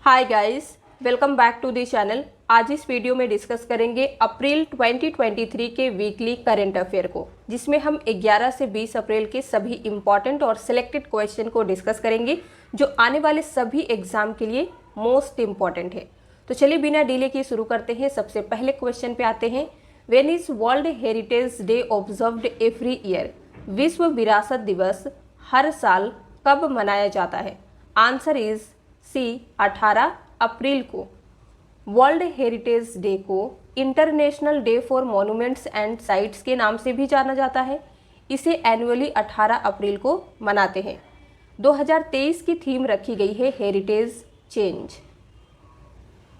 Hi guys, welcome back to the channel. आज इस video में डिस्कस करेंगे अप्रैल 2023 के वीकली करंट अफेयर को, जिसमें हम 11 से 20 अप्रैल के सभी इंपॉर्टेंट और सिलेक्टेड क्वेश्चन को डिस्कस करेंगे जो आने वाले सभी एग्जाम के लिए मोस्ट इंपॉर्टेंट है। तो चलिए बिना डिले किए शुरू करते हैं। सबसे पहले क्वेश्चन पे आते हैं। When is world heritage day observed every year? विश्व विरासत दिवस हर साल कब मनाया जाता है? आंसर इज सी 18 अप्रैल को। वर्ल्ड हेरिटेज डे को international day for monuments and sites के नाम से भी जाना जाता है। इसे एनुअली 18 अप्रैल को मनाते हैं। 2023 की थीम रखी गई है heritage change.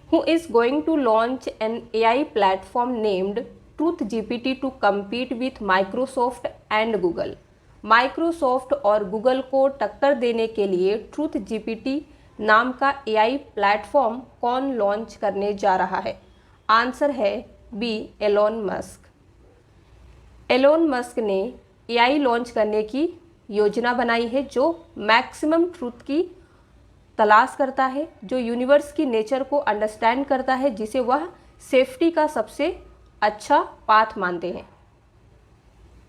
Who is going to launch an AI platform named truth GPT to compete with Microsoft and Google? Microsoft और गूगल को टक्कर देने के लिए ट्रूथ GPT नाम का AI प्लेटफॉर्म कौन लॉन्च करने जा रहा है? आंसर है B, Elon Musk. Elon Musk ने AI लॉन्च करने की योजना बनाई है जो मैक्सिमम ट्रूथ की तलाश करता है, जो यूनिवर्स की नेचर को अंडरस्टैंड करता है, जिसे वह सेफ्टी का सबसे अच्छा पाथ मानते हैं।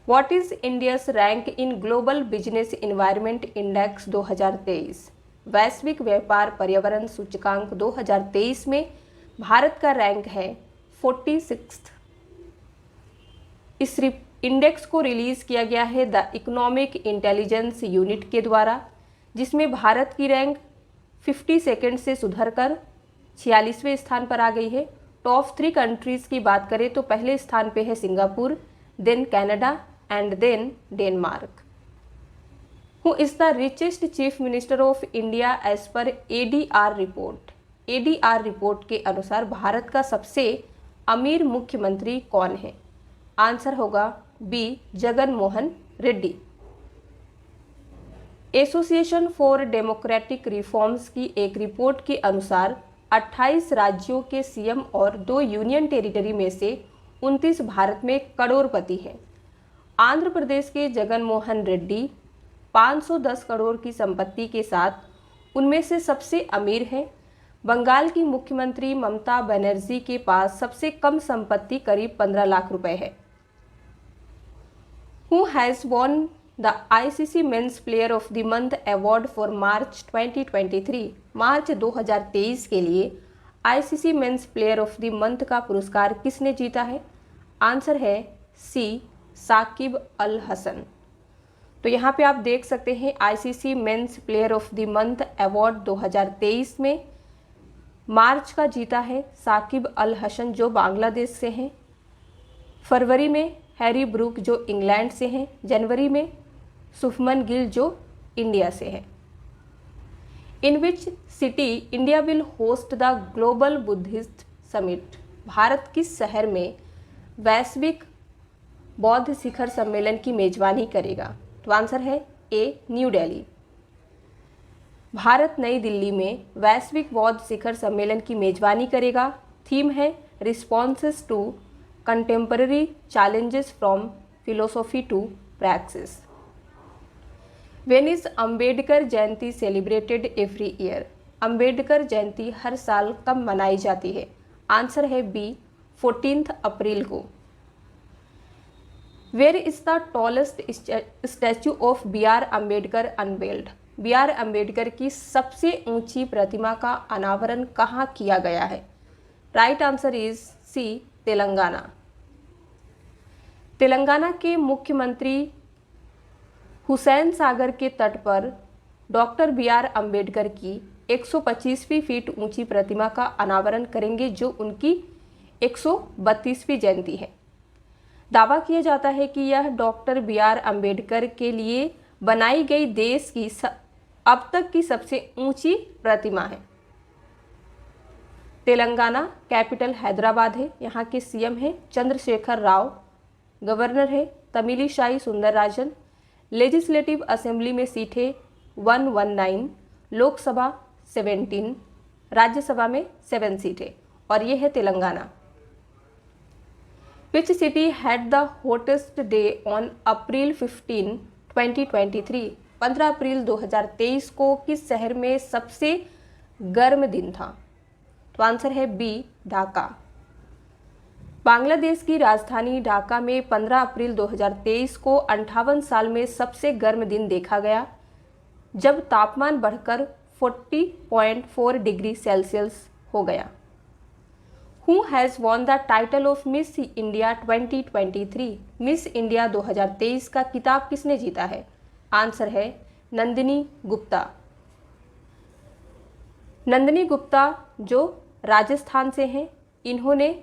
What is India's rank in global business environment index 2023? वैश्विक व्यापार पर्यावरण सूचकांक 2023 में भारत का रैंक है 46। इस इंडेक्स को रिलीज किया गया है द इकोनॉमिक इंटेलिजेंस यूनिट के द्वारा, जिसमें भारत की रैंक 52 से सुधरकर 46वें स्थान पर आ गई है। टॉप 3 कंट्रीज की बात करें तो पहले स्थान पे है Singapore, then Canada and then Denmark. Who is the richest chief minister of India as per ADR report? ADR report के अनुसार भारत का सबसे अमीर मुख्यमंत्री कौन है? आंसर होगा B, Jagan Mohan Reddy. Association for Democratic Reforms की एक रिपोर्ट के अनुसार 28 राज्यों के CM और 2 यूनियन टेरिटरी में से 29 भारत में करोड़पति हैं। आंध्र प्रदेश के जगन मोहन रेड्डी 510 करोड़ की संपत्ति के साथ उनमें से सबसे अमीर हैं। बंगाल की मुख्यमंत्री ममता बनर्जी के पास सबसे कम संपत्ति करीब 15 लाख रुपए है। Who has won the ICC men's player of the month award for March 2023? मार्च 2023 के लिए ICC men's player of the month का पुरस्कार किसने जीता है? आंसर है सी, साकिब अल हसन। तो यहाँ पे आप देख सकते हैं ICC men's player of the month award 2023 में मार्च का जीता है साकिब अल हसन जो बांग्लादेश से हैं। फरवरी में हैरी ब्रूक जो इंग्लैंड से हैं। जनवरी में शुभमन गिल जो इंडिया से है। In which city India will host the global Buddhist summit? Bharat किस शहर में वैश्विक बौद्ध शिखर सम्मेलन की मेजबानी करेगा? तो आंसर है ए, न्यू दिल्ली। भारत नई दिल्ली में वैश्विक बौद्ध शिखर सम्मेलन की मेजबानी करेगा। थीम है responses to contemporary challenges from philosophy to practice. When is Ambedkar Jayanti celebrated every year? Ambedkar Jayanti हर साल कब मनाई जाती है? आंसर है बी, 14 अप्रैल को। Where is the tallest statue of BR Ambedkar unveiled? BR Ambedkar की सबसे ऊंची प्रतिमा का अनावरण कहाँ किया गया है? Right answer is C, Telangana. Telangana के मुख्यमंत्री हुसैन सागर के तट पर डॉक्टर BR अम्बेडकर की 125 फीट ऊंची प्रतिमा का अनावरण करेंगे जो उनकी 132वीं जयंती है। दावा किया जाता है कि यह डॉक्टर BR अम्बेडकर के लिए बनाई गई देश की अब तक की सबसे ऊंची प्रतिमा है। तेलंगाना कैपिटल हैदराबाद है। यहाँ के CM है चंद्रशेखर राव। गवर्नर है तमिलिसाई सुंदरराजन। लेजिस्लेटिव असेंबली में सीटें 119, लोकसभा 17, राज्यसभा में 7 सीटें और ये है Telangana. Which city had the hottest day on April 15, 2023? 15 अप्रैल 2023 को किस शहर में सबसे गर्म दिन था? तो आंसर है बी, ढाका। बांग्लादेश की राजधानी ढाका में 15 अप्रैल 2023 को 58 साल में सबसे गर्म दिन देखा गया, जब तापमान बढ़कर 40.4 डिग्री सेल्सियस हो गया। Who has won the title of Miss India 2023? Miss India 2023 का खिताब किसने जीता है? आंसर है नंदिनी गुप्ता। नंदिनी गुप्ता जो राजस्थान से हैं, इन्होंने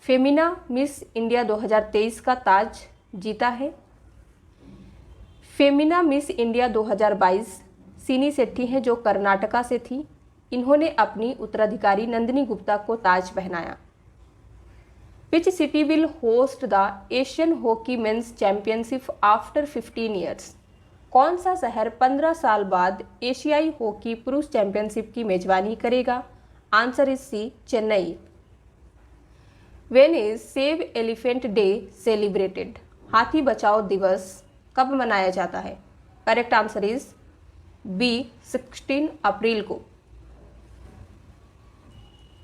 फेमिना मिस इंडिया 2023 का ताज जीता है। फेमिना मिस इंडिया 2022 सीनी सेट्टी हैं जो कर्नाटका से थी, इन्होंने अपनी उत्तराधिकारी नंदिनी गुप्ता को ताज पहनाया। Which city will host the Asian hockey mains championship after 15 years? कौन सा शहर 15 साल बाद एशियाई हॉकी पुरुष चैंपियनशिप की मेजबानी करेगा? Answer is C, Chennai. When is save elephant day celebrated? हाथी बचाओ दिवस कब मनाया जाता है? Correct answer is B, 16 April को।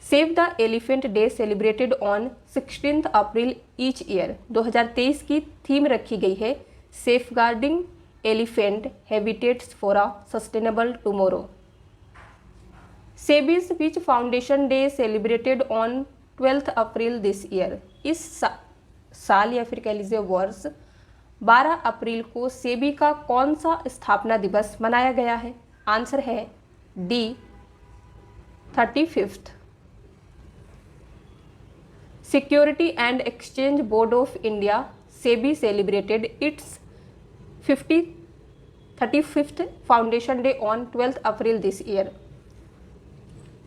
Save the elephant day celebrated on 16 April each year. 2023 की थीम रखी गई है safeguarding elephant habitats for a sustainable tomorrow. SEBI's which foundation day celebrated on 12 April this year? इस साल या फिर कह लीजिए वर्ष 12 अप्रैल को सेबी का कौन सा स्थापना दिवस मनाया गया है? आंसर है D, 35th। Security and exchange board of India SEBI celebrated it's 35th foundation day on 12 April this year.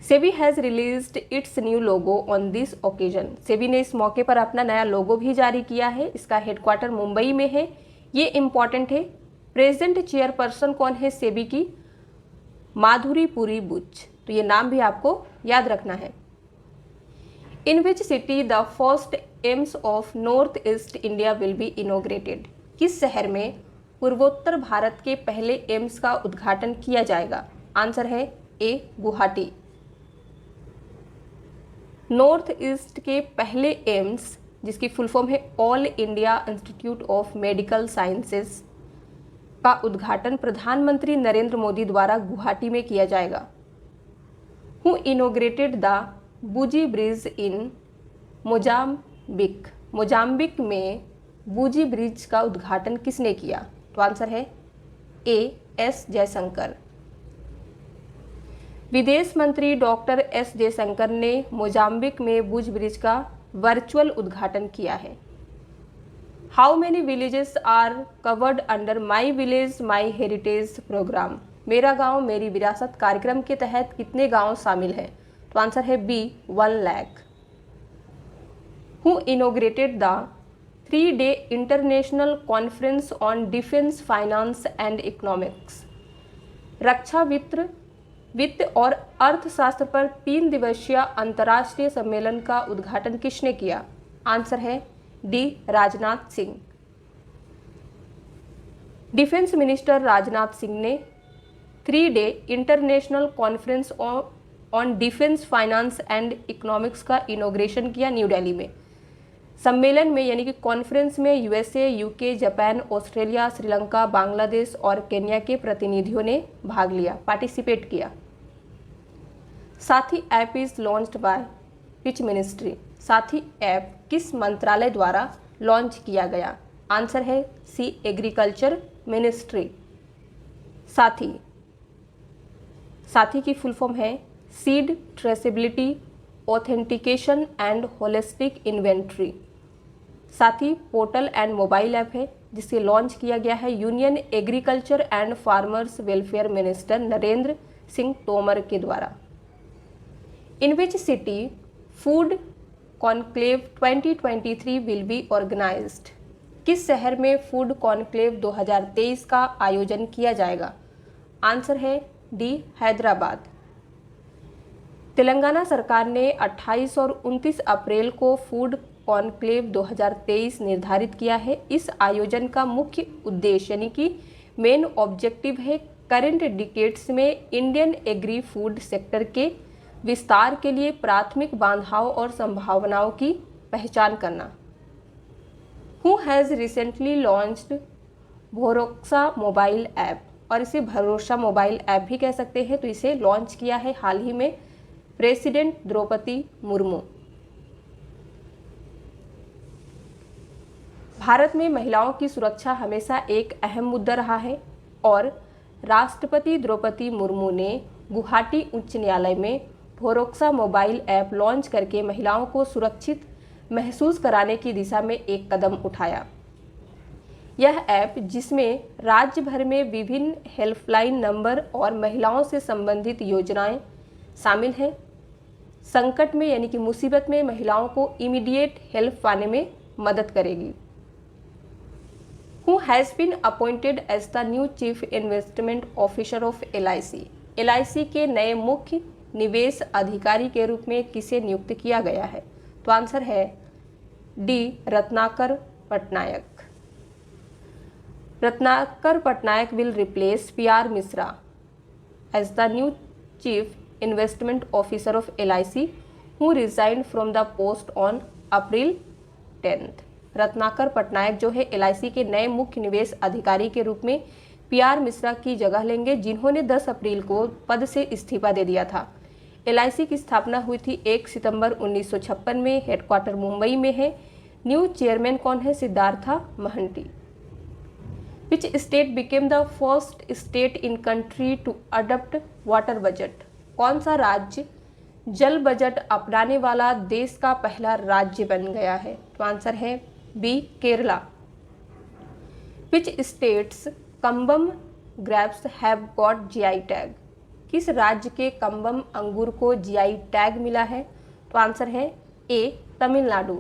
SEBI has released it's new logo on this occasion. SEBI ने इस मौके पर अपना नया लोगो भी जारी किया है। इसका हेडक्वार्टर मुंबई में है। ये इम्पॉर्टेंट है। प्रेजेंट चेयरपर्सन कौन है सेबी की? माधुरी पुरी बुच। तो ये नाम भी आपको याद रखना है। In which city the first AIIMS of North East India will be inaugurated? किस शहर में पूर्वोत्तर भारत के पहले एम्स का उद्घाटन किया जाएगा? आंसर है ए, गुवाहाटी। नॉर्थ ईस्ट के पहले एम्स, जिसकी फुल फॉर्म है all India institute of medical sciences, का उद्घाटन प्रधानमंत्री नरेंद्र मोदी द्वारा गुवाहाटी में किया जाएगा। हु इनोग्रेटेड द बूजी ब्रिज इन मोजाम्बिक? मोजाम्बिक में बूजी ब्रिज का उद्घाटन किसने किया? तो आंसर है ए, एस जयशंकर। विदेश मंत्री डॉक्टर एस जयशंकर ने मोजाम्बिक में बुज ब्रिज का वर्चुअल उद्घाटन किया है। How many villages are covered under my village my heritage programme? मेरा गांव मेरी विरासत कार्यक्रम के तहत कितने गांव शामिल हैं? तो आंसर है B, 1 lakh. Who inaugurated the 3-day international conference on defence finance and economics? रक्षा वित्त और अर्थशास्त्र पर 3 दिवसीय अंतर्राष्ट्रीय सम्मेलन का उद्घाटन किसने किया? आंसर है D, Rajnath Singh. Defence minister Rajnath Singh ने 3-day international conference on defence finance and economics का इनॉग्रेशन किया न्यू दिल्ली में। सम्मेलन में यानी कि कॉन्फ्रेंस में USA, UK, Japan, Australia, Sri Lanka, Bangladesh और केन्या के प्रतिनिधियों ने भाग लिया, पार्टिसिपेट किया। साथी app is launched by which ministry? साथी ऐप किस मंत्रालय द्वारा लॉन्च किया गया? आंसर है सी, एग्रीकल्चर मिनिस्ट्री। साथी की फुल फॉर्म है seed traceability authentication and holistic inventory. SATHI portal and mobile app है जिसे लॉन्च किया गया है union agriculture and farmers welfare minister Narendra Singh Tomar के द्वारा। In which city food conclave 2023 will be organised? किस शहर में फूड कॉन्क्लेव 2023 का आयोजन किया जाएगा? आंसर है डी, हैदराबाद। तेलंगाना सरकार ने 28 और 29 अप्रैल को फूड कॉन्क्लेव 2023 निर्धारित किया है। इस आयोजन का मुख्य उद्देश्य यानी कि मेन ऑब्जेक्टिव है करंट डिकेड्स में इंडियन एग्री फूड सेक्टर के विस्तार के लिए प्राथमिक बाधाओं और संभावनाओं की पहचान करना। हु हैज़ रिसेंटली लॉन्च्ड भरोसा मोबाइल ऐप, और इसे भरोसा मोबाइल ऐप भी कह सकते हैं। तो इसे लॉन्च किया है हाल ही में प्रेसिडेंट द्रौपदी मुर्मू। भारत में महिलाओं की सुरक्षा हमेशा एक अहम मुद्दा रहा है और राष्ट्रपति द्रौपदी मुर्मू ने गुवाहाटी उच्च न्यायालय में भरोसा मोबाइल ऐप लॉन्च करके महिलाओं को सुरक्षित महसूस कराने की दिशा में एक कदम उठाया। यह ऐप, जिसमें राज्य भर में विभिन्न हेल्पलाइन नंबर और महिलाओं से संबंधित योजनाएं शामिल हैं, संकट में यानी कि मुसीबत में महिलाओं को इमीडिएट हेल्प पाने में मदद करेगी। Who has been appointed as the new Chief Investment Officer of LIC? LIC के नए मुख्य निवेश अधिकारी के रूप में किसे नियुक्त किया गया है? तो आंसर है D, Ratnakar Patnaik. Ratnakar Patnaik will replace PR Misra as the new Chief Investment Officer of LIC, who resigned from the post on April 10th। Ratnakar Patnaik जो है LIC के नए मुख्य निवेश अधिकारी के रूप में PR मिश्रा की जगह लेंगे, जिन्होंने 10 अप्रैल को पद से इस्तीफा दे दिया था। LIC की स्थापना हुई थी 1 सितंबर 1956 में। हेडक्वार्टर मुंबई में है। न्यू चेयरमैन कौन है? Siddhartha Mohanty. Which state became the first state in country to adopt water budget? कौन सा राज्य जल बजट अपनाने वाला देश का पहला राज्य बन गया है? तो आंसर है B, Kerala. Which states Cumbum grapes have got GI tag? किस राज्य के कम्बम अंगूर को GI टैग मिला है? तो आंसर है A, Tamil Nadu.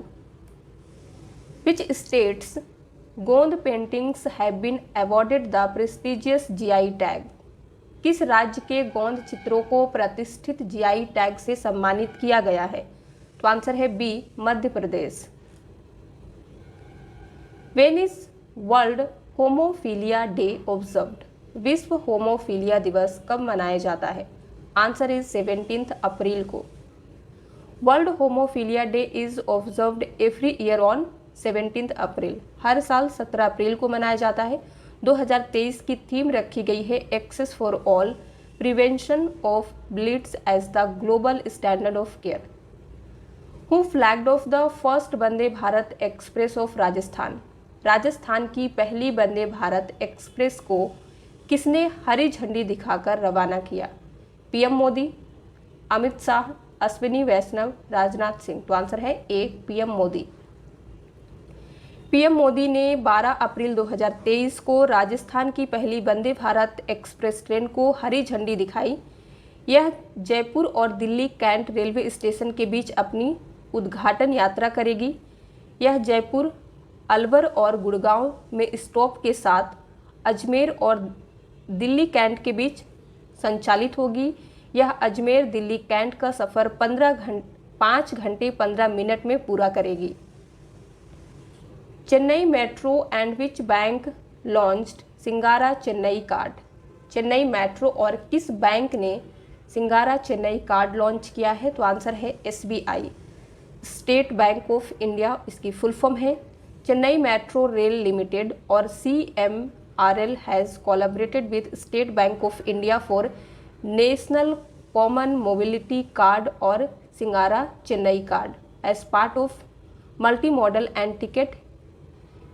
Which states Gond paintings have been awarded the prestigious GI tag? किस राज्य के गोंद चित्रों को प्रतिष्ठित GI टैग से सम्मानित किया गया है? तो आंसर है B, Madhya Pradesh. When is world haemophilia day observed? विश्व होमोफीलिया दिवस कब मनाया जाता है? आंसर इज 17 अप्रैल को। World haemophilia day is observed every year on 17 April. हर साल 17 अप्रैल को मनाया जाता है। 2023 की थीम रखी गई है access for all, prevention of bleeds as the global standard of care. Who flagged off the first Vande Bharat express of Rajasthan? Rajasthan की पहली वंदे भारत एक्सप्रेस को किसने हरी झंडी दिखाकर रवाना किया? PM मोदी, अमित शाह, अश्विनी वैष्णव, राजनाथ सिंह। तो आंसर है ए, PM मोदी। PM मोदी ने 12 अप्रैल 2023 को राजस्थान की पहली वंदे भारत एक्सप्रेस ट्रेन को हरी झंडी दिखाई। यह जयपुर और दिल्ली कैंट रेलवे स्टेशन के बीच अपनी उद्घाटन यात्रा करेगी। यह जयपुर, अलवर और गुड़गांव में स्टॉप के साथ अजमेर और दिल्ली कैंट के बीच संचालित होगी। यह अजमेर दिल्ली कैंट का सफ़र 5 घंटे 15 मिनट में पूरा करेगी। Chennai metro and which bank launched Singara Chennai card? Chennai metro और किस बैंक ने सिंगारा चेन्नई कार्ड लॉन्च किया है? तो आंसर है SBI, State Bank of India इसकी फुल फॉर्म है। चेन्नई मेट्रो रेल लिमिटेड और CMRL has collaborated with State Bank of India for national common mobility card और Singara Chennai card as part of multi modal and ticket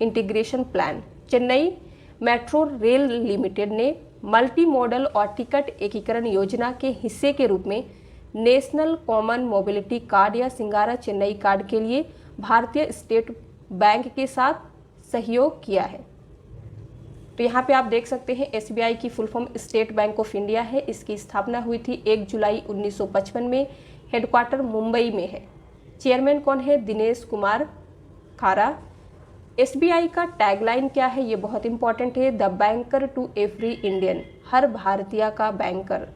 integration plan. Chennai metro rail limited ने multi modal और ticket एकीकरण योजना के हिस्से के रूप में नेशनल कॉमन मोबिलिटी कार्ड या सिंगारा चेन्नई कार्ड के लिए भारतीय स्टेट बैंक के साथ सहयोग किया है। तो यहाँ पे आप देख सकते हैं SBI की full form state Bank of India है। इसकी स्थापना हुई थी 1 जुलाई 1955 में। हेडक्वार्टर मुंबई में है। चेयरमैन कौन है? दिनेश कुमार खारा। SBI का टैगलाइन क्या है? ये बहुत इंपॉर्टेंट है, the banker to every Indian, हर भारतीय का banker.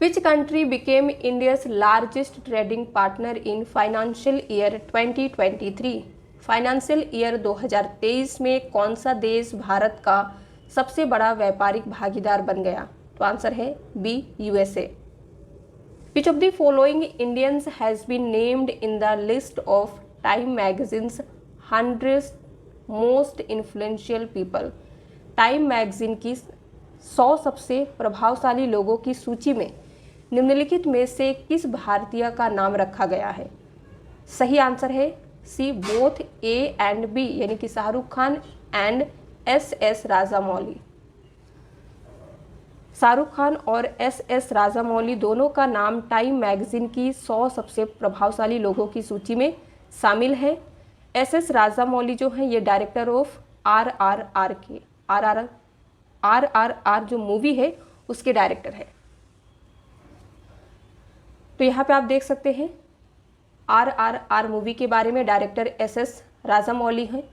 Which country became India's largest trading partner in financial year 2023? Financial year 2023 में कौन सा देश भारत का सबसे बड़ा व्यापारिक भागीदार बन गया? तो आंसर है B, USA. Which of the following Indians has been named in the list of Time magazine's 100 most influential people? Time magazine की 100 सबसे प्रभावशाली लोगों की सूची में निम्नलिखित में से किस भारतीय का नाम रखा गया है? सही आंसर है सी, बोथ ए एंड बी, यानी कि शाहरुख खान एंड एस राजामौली। शाहरुख खान और एस राजामौली दोनों का नाम टाइम मैगजीन की 100 सबसे प्रभावशाली लोगों की सूची में शामिल है। एस राजामौली जो है ये डायरेक्टर ऑफ आरआरआर के आरआरआर जो मूवी है उसके डायरेक्टर है। तो यहाँ पे आप देख सकते हैं आरआरआर मूवी के बारे में डायरेक्टर एस राजामौली हैं।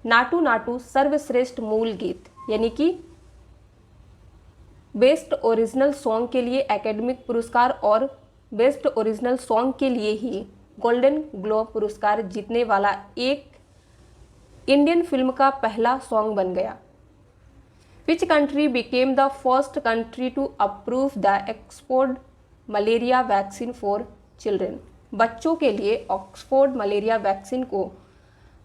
नाटू नाटू सर्वश्रेष्ठ मूल गीत यानी कि बेस्ट ओरिजिनल सॉन्ग के लिए एकेडमिक पुरस्कार और बेस्ट ओरिजिनल सॉन्ग के लिए ही गोल्डन ग्लोब पुरस्कार जीतने वाला एक इंडियन फिल्म का पहला सॉन्ग बन गया। Which country became the first country to approve the Oxford malaria vaccine for children? बच्चों के ऑक्सफोर्ड मलेरिया वैक्सीन को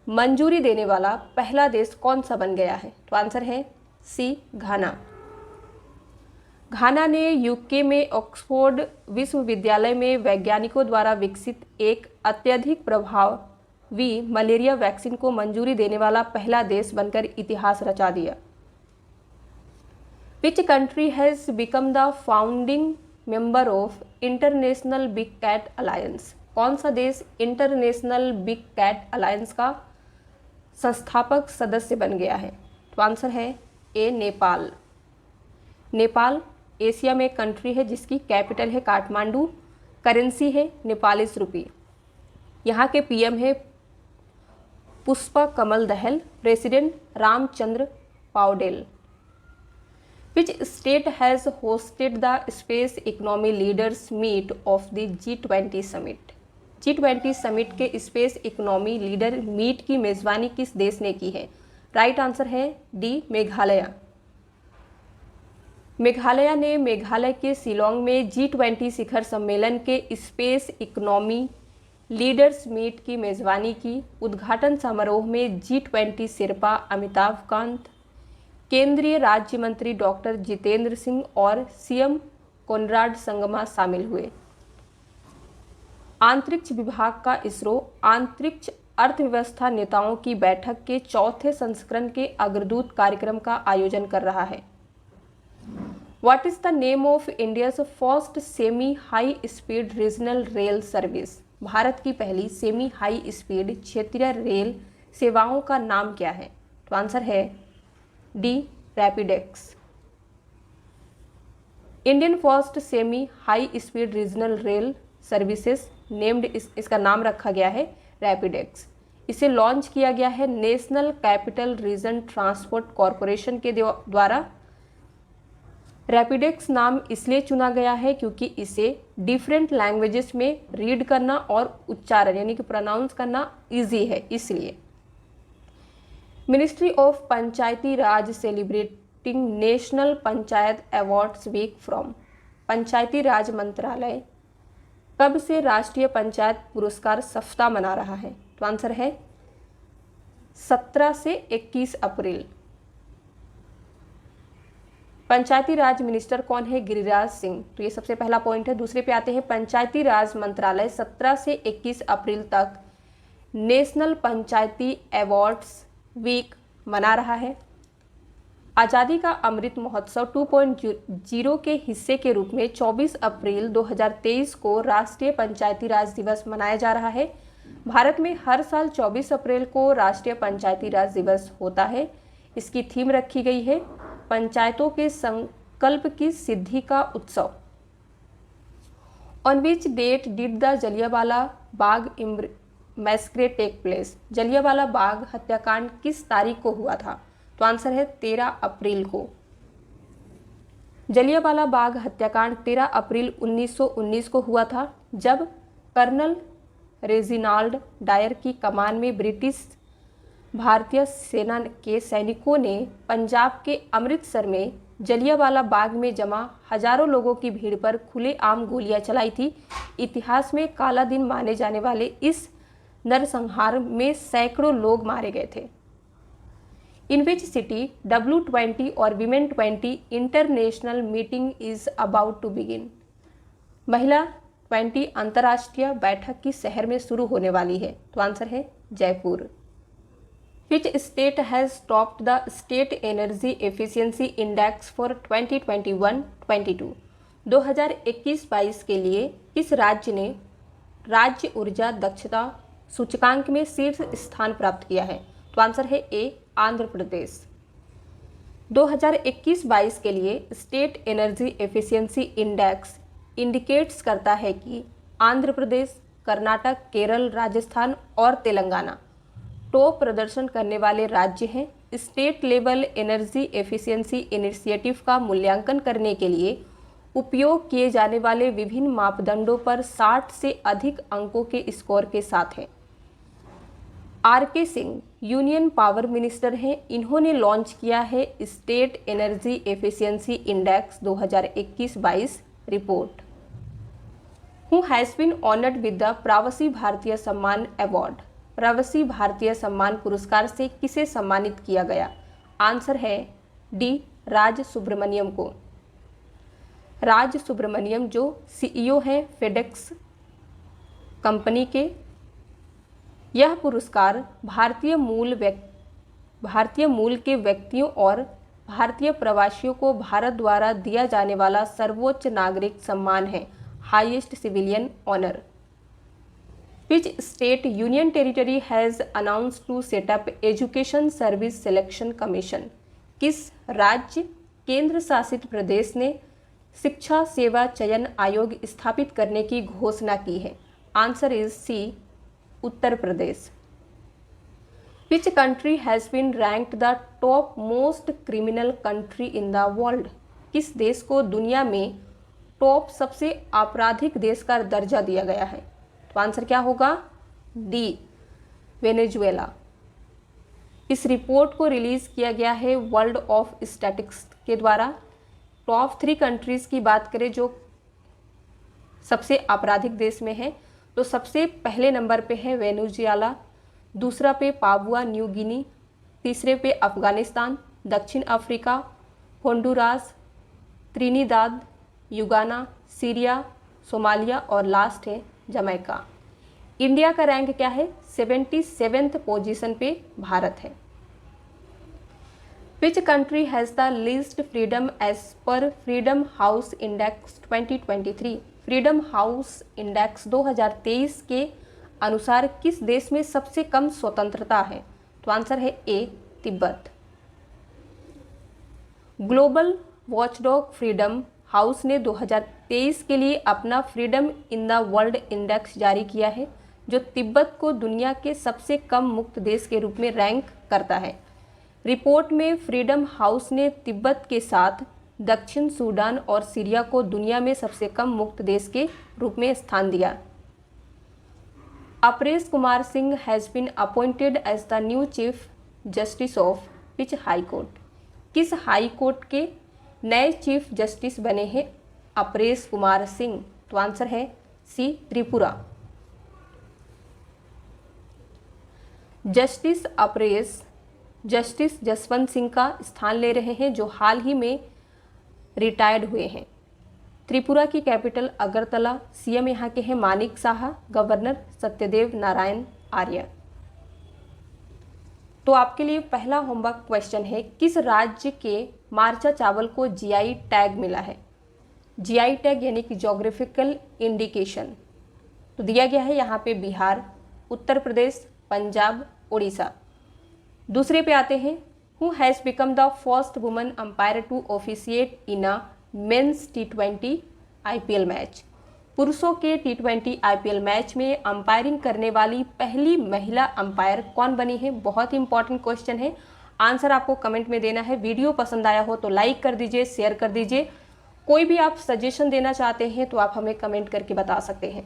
मंजूरी देने वाला पहला देश कौन सा बन गया है? तो आंसर है सी, घाना। घाना ने यूके में ऑक्सफोर्ड विश्वविद्यालय में वैज्ञानिकों द्वारा विकसित एक अत्यधिक प्रभावी मलेरिया वैक्सीन को मंजूरी देने वाला पहला देश बनकर इतिहास रचा दिया। Which country has become the founding member of International Big Cat Alliance? कौन सा देश इंटरनेशनल बिग कैट अलायंस का संस्थापक सदस्य बन गया है? तो आंसर है ए, नेपाल। नेपाल एशिया में एक कंट्री है जिसकी कैपिटल है काठमांडू, करेंसी है नेपालीस रुपी। यहाँ के पीएम है Pushpa Kamal Dahal, president Ramchandra Paudel. Which state has hosted the space economy leaders meet of the G20 summit? G20 summit के स्पेस इकोनॉमी लीडर मीट की मेज़बानी किस देश ने की है? राइट आंसर है डी, मेघालय। मेघालय ने मेघालय के शिलोंग में G20 शिखर सम्मेलन के स्पेस इकोनॉमी लीडर्स मीट की मेज़बानी की। उद्घाटन समारोह में G20 शेर्पा अमिताभ कांत, केंद्रीय राज्य मंत्री डॉक्टर जितेंद्र सिंह और सीएम कोनराड संगमा शामिल हुए। अंतरिक्ष विभाग का इसरो अंतरिक्ष अर्थव्यवस्था नेताओं की बैठक के चौथे संस्करण के अग्रदूत कार्यक्रम का आयोजन कर रहा है। What is the name of India's first semi high speed regional rail service? भारत की पहली सेमी हाई स्पीड क्षेत्रीय रेल सेवाओं का नाम क्या है? तो आंसर है D, RapidX. Indian first semi high speed regional rail services named, इसका नाम रखा गया है रैपिडेक्स। इसे लॉन्च किया गया है national capital region transport corporation के द्वारा। रैपिडेक्स नाम इसलिए चुना गया है क्योंकि इसे डिफरेंट लैंग्वेजेस में रीड करना और उच्चारण यानी कि प्रोनाउंस करना इजी है, इसलिए। Ministry of Panchayati Raj celebrating national panchayat awards week from? Panchayati Raj मंत्रालय कब से राष्ट्रीय पंचायत पुरस्कार सप्ताह मना रहा है? तो आंसर है 17 से 21 अप्रैल। पंचायती राज मिनिस्टर कौन है? गिरिराज सिंह। तो ये सबसे पहला पॉइंट है। दूसरे पे आते हैं, पंचायती राज मंत्रालय 17 से 21 अप्रैल तक नेशनल पंचायती अवार्ड्स वीक मना रहा है। आज़ादी का अमृत महोत्सव 2.0 के हिस्से के रूप में 24 अप्रैल 2023 को राष्ट्रीय पंचायती राज दिवस मनाया जा रहा है। भारत में हर साल 24 अप्रैल को राष्ट्रीय पंचायती राज दिवस होता है। इसकी थीम रखी गई है पंचायतों के संकल्प की सिद्धि का उत्सव। On which date did the Jallianwala Bagh massacre take place? Jallianwala Bagh हत्याकांड किस तारीख को हुआ था? तो आंसर है 13 अप्रैल को। जलियांवाला बाग हत्याकांड 13 अप्रैल 1919 को हुआ था, जब कर्नल रेजिनाल्ड डायर की कमान में ब्रिटिश भारतीय सेना के सैनिकों ने पंजाब के अमृतसर में जलियांवाला बाग में जमा हजारों लोगों की भीड़ पर खुलेआम गोलियां चलाई थी। इतिहास में काला दिन माने जाने वाले इस नरसंहार में सैकड़ों लोग मारे गए थे। इन विच सिटी W20 और Women 20 international meeting is about to begin. महिला 20 अंतर्राष्ट्रीय बैठक की शहर में शुरू होने वाली है। तो आंसर है Jaipur. Which state has topped the State Energy Efficiency Index for 2021-22? 2021-22 के लिए किस राज्य ने राज्य ऊर्जा दक्षता सूचकांक में शीर्ष स्थान प्राप्त किया है? तो आंसर है ए आंध्र प्रदेश। 2021-22 के लिए state energy efficiency index indicates करता है कि आंध्र प्रदेश, कर्नाटक, केरल, राजस्थान और तेलंगाना टॉप प्रदर्शन करने वाले राज्य हैं। State level energy efficiency initiative का मूल्यांकन करने के लिए उपयोग किए जाने वाले विभिन्न मापदंडों पर 60 से अधिक अंकों के स्कोर के साथ है। R K. Singh union power minister हैं। इन्होंने लॉन्च किया है state energy efficiency index 2021-22 report. Who has been honoured with the Pravasi Bharatiya सम्मान अवार्ड। प्रवासी भारतीय सम्मान पुरस्कार से किसे सम्मानित किया गया? आंसर है डी राज सुब्रमण्यम को। राज सुब्रमण्यम जो CEO हैं फेडेक्स कंपनी के। यह पुरस्कार भारतीय मूल के व्यक्तियों और भारतीय प्रवासियों को भारत द्वारा दिया जाने वाला सर्वोच्च नागरिक सम्मान है, highest civilian honour. Which state union territory has announced to set up Education Service Selection Commission? किस राज्य केंद्र शासित प्रदेश ने शिक्षा सेवा चयन आयोग स्थापित करने की घोषणा की है? Answer is C Uttar Pradesh. Which country has been ranked the top most criminal country in the world? किस देश को दुनिया में टॉप सबसे आपराधिक देश का दर्जा दिया गया है? तो आंसर क्या होगा? D Venezuela. इस रिपोर्ट को रिलीज किया गया है वर्ल्ड ऑफ स्टैटिस्टिक्स के द्वारा। टॉप 3 कंट्रीज की बात करें जो सबसे आपराधिक देश में है, तो सबसे पहले नंबर पे है वेनेजुएला, दूसरा पे पापुआ न्यू गिनी, तीसरे पे अफगानिस्तान, दक्षिण Africa, Honduras, Trinidad, Guyana, Syria, Somalia और लास्ट है जमैका। इंडिया का रैंक क्या है? 77th पोजीशन पे भारत है। Which country has the least freedom as per Freedom House Index 2023? Freedom house index 2023 के अनुसार किस देश में सबसे कम स्वतंत्रता है? तो आंसर है A Tibet. Global watchdog Freedom House ने 2023 के लिए अपना freedom in the world index जारी किया है, जो तिब्बत को दुनिया के सबसे कम मुक्त देश के रूप में रैंक करता है। रिपोर्ट में फ्रीडम हाउस ने तिब्बत के साथ दक्षिण सूडान और सीरिया को दुनिया में सबसे कम मुक्त देश के रूप में स्थान दिया। Aparesh Kumar Singh has been appointed as the new chief justice of which high court? किस हाई कोर्ट के नए चीफ जस्टिस बने हैं अपरेश कुमार सिंह? तो आंसर है सी त्रिपुरा। जस्टिस अपरेश जस्टिस जसवंत सिंह का स्थान ले रहे हैं, जो हाल ही में रिटायर्ड हुए हैं। त्रिपुरा की कैपिटल अगरतला, सीएम यहाँ के हैं मानिक साहा, गवर्नर सत्यदेव नारायण आर्य। तो आपके लिए पहला होमवर्क क्वेश्चन है, किस राज्य के मार्चा चावल को जीआई टैग मिला है? जीआई टैग यानी कि ज्योग्राफिकल इंडिकेशन तो दिया गया है यहाँ पे बिहार, उत्तर प्रदेश, पंजाब, उड़ीसा। दूसरे पे आते हैं, who has become the first woman umpire to officiate in a men's T20 IPL match? पुरुषों के T20 IPL मैच में अंपायरिंग करने वाली पहली महिला अंपायर कौन बनी है? बहुत ही इंपॉर्टेंट क्वेश्चन है, आंसर आपको कमेंट में देना है। वीडियो पसंद आया हो तो लाइक कर दीजिए, शेयर कर दीजिए। कोई भी आप सजेशन देना चाहते हैं तो आप हमें कमेंट करके बता सकते हैं।